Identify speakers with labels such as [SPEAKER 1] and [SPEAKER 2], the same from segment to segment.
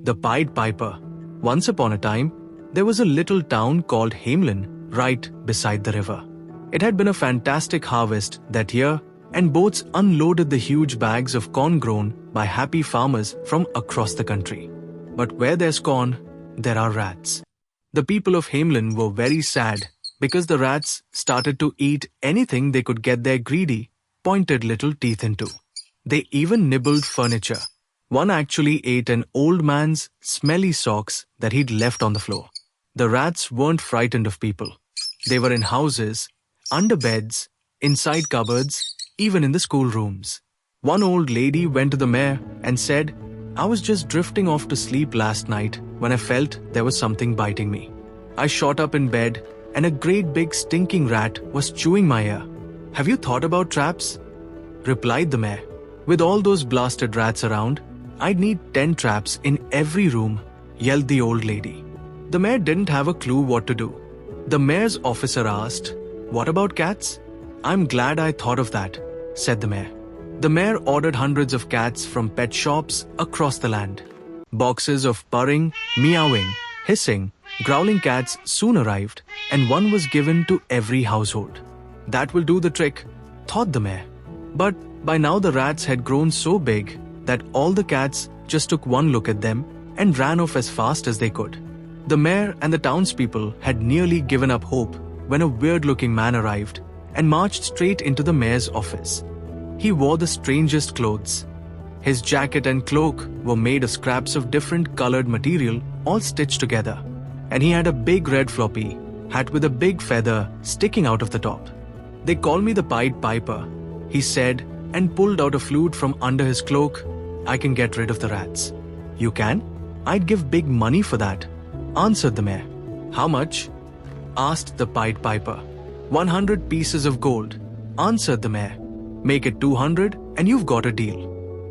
[SPEAKER 1] The Pied Piper. Once upon a time, there was a little town called Hamelin right beside the river. It had been a fantastic harvest that year, and boats unloaded the huge bags of corn grown by happy farmers from across the country. But where there's corn, there are rats. The people of Hamelin were very sad because the rats started to eat anything they could get their greedy, pointed little teeth into. They even nibbled furniture. One actually ate an old man's smelly socks that he'd left on the floor. The rats weren't frightened of people. They were in houses, under beds, inside cupboards, even in the schoolrooms. One old lady went to the mayor and said, "I was just drifting off to sleep last night when I felt there was something biting me. I shot up in bed and a great big stinking rat was chewing my ear. Have you thought about traps?" Replied the mayor. "With all those blasted rats around, I'd need 10 traps in every room," yelled the old lady. The mayor didn't have a clue what to do. The mayor's officer asked, "What about cats?" "I'm glad I thought of that," said the mayor. The mayor ordered hundreds of cats from pet shops across the land. Boxes of purring, meowing, hissing, growling cats soon arrived, and one was given to every household. That will do the trick, thought the mayor. But by now the rats had grown so big that all the cats just took one look at them and ran off as fast as they could. The mayor and the townspeople had nearly given up hope when a weird-looking man arrived and marched straight into the mayor's office. He wore the strangest clothes. His jacket and cloak were made of scraps of different colored material all stitched together, and he had a big red floppy hat with a big feather sticking out of the top. "They call me the Pied Piper," he said, and pulled out a flute from under his cloak. "I can get rid of the rats." "You can? I'd give big money for that," answered the mayor. "How much?" asked the Pied Piper. 100 pieces of gold," answered the mayor. "Make it 200 and you've got a deal."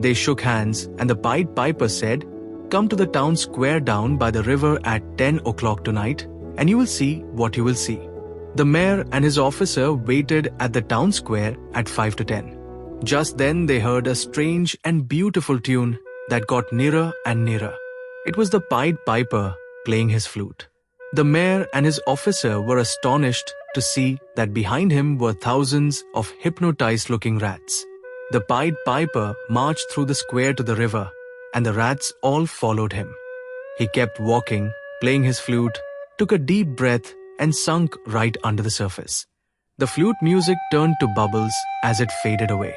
[SPEAKER 1] They shook hands and the Pied Piper said, "Come to the town square down by the river at 10 o'clock tonight and you will see what you will see." The mayor and his officer waited at the town square at 5 to 10. Just then they heard a strange and beautiful tune that got nearer and nearer. It was the Pied Piper playing his flute. The mayor and his officer were astonished to see that behind him were thousands of hypnotized-looking rats. The Pied Piper marched through the square to the river, and the rats all followed him. He kept walking, playing his flute, took a deep breath, and sunk right under the surface. The flute music turned to bubbles as it faded away.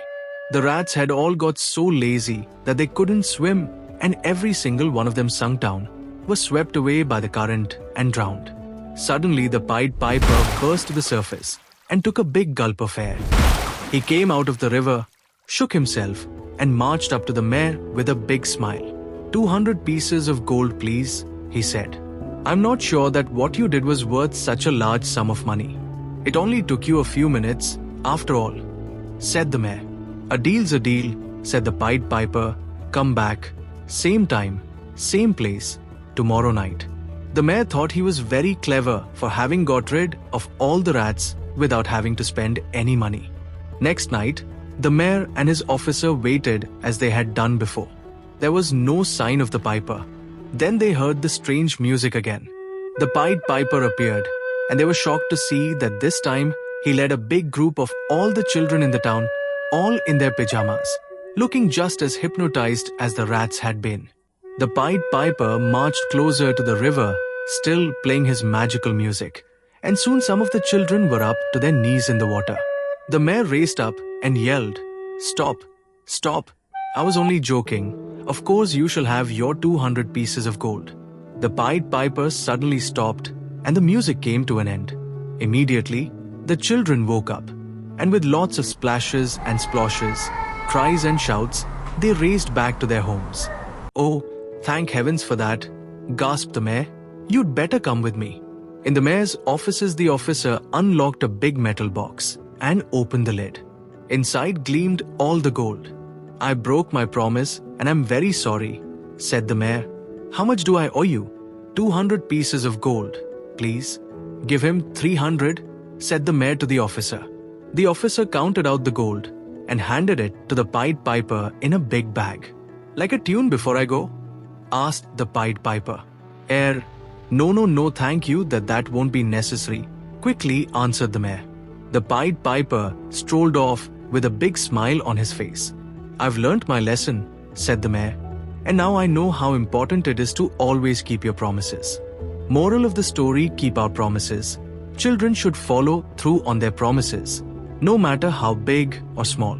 [SPEAKER 1] The rats had all got so lazy that they couldn't swim, and every single one of them sunk down, was swept away by the current and drowned. Suddenly the Pied Piper burst to the surface and took a big gulp of air. He came out of the river, shook himself, and marched up to the mayor with a big smile. 200 pieces of gold, please," he said. "I'm not sure that what you did was worth such a large sum of money. It only took you a few minutes, after all," said the mayor. "A deal's a deal," said the Pied Piper. "Come back, same time, same place, tomorrow night." The mayor thought he was very clever for having got rid of all the rats without having to spend any money. Next night, the mayor and his officer waited as they had done before. There was no sign of the piper. Then they heard the strange music again. The Pied Piper appeared, and they were shocked to see that this time he led a big group of all the children in the town, all in their pajamas, looking just as hypnotized as the rats had been. The Pied Piper marched closer to the river, still playing his magical music, and soon some of the children were up to their knees in the water. The mayor raced up and yelled, "Stop! Stop! I was only joking. Of course you shall have your 200 pieces of gold." The Pied Piper suddenly stopped, and the music came to an end. Immediately, the children woke up, and with lots of splashes and splashes, cries and shouts, they raced back to their homes. "Oh, thank heavens for that," gasped the mayor. "You'd better come with me." In the mayor's offices, the officer unlocked a big metal box and opened the lid. Inside gleamed all the gold. "I broke my promise and I'm very sorry," said the mayor. "How much do I owe you?" 200 pieces of gold, please." "Give him 300, said the mayor to the officer. The officer counted out the gold and handed it to the Pied Piper in a big bag. "Like a tune before I go?" asked the Pied Piper. No, thank you, that won't be necessary, quickly answered the mayor. The Pied Piper strolled off with a big smile on his face. I've learnt my lesson, said the mayor, and now I know how important it is to always keep your promises. Moral of the story: keep our promises. Children should follow through on their promises, no matter how big or small.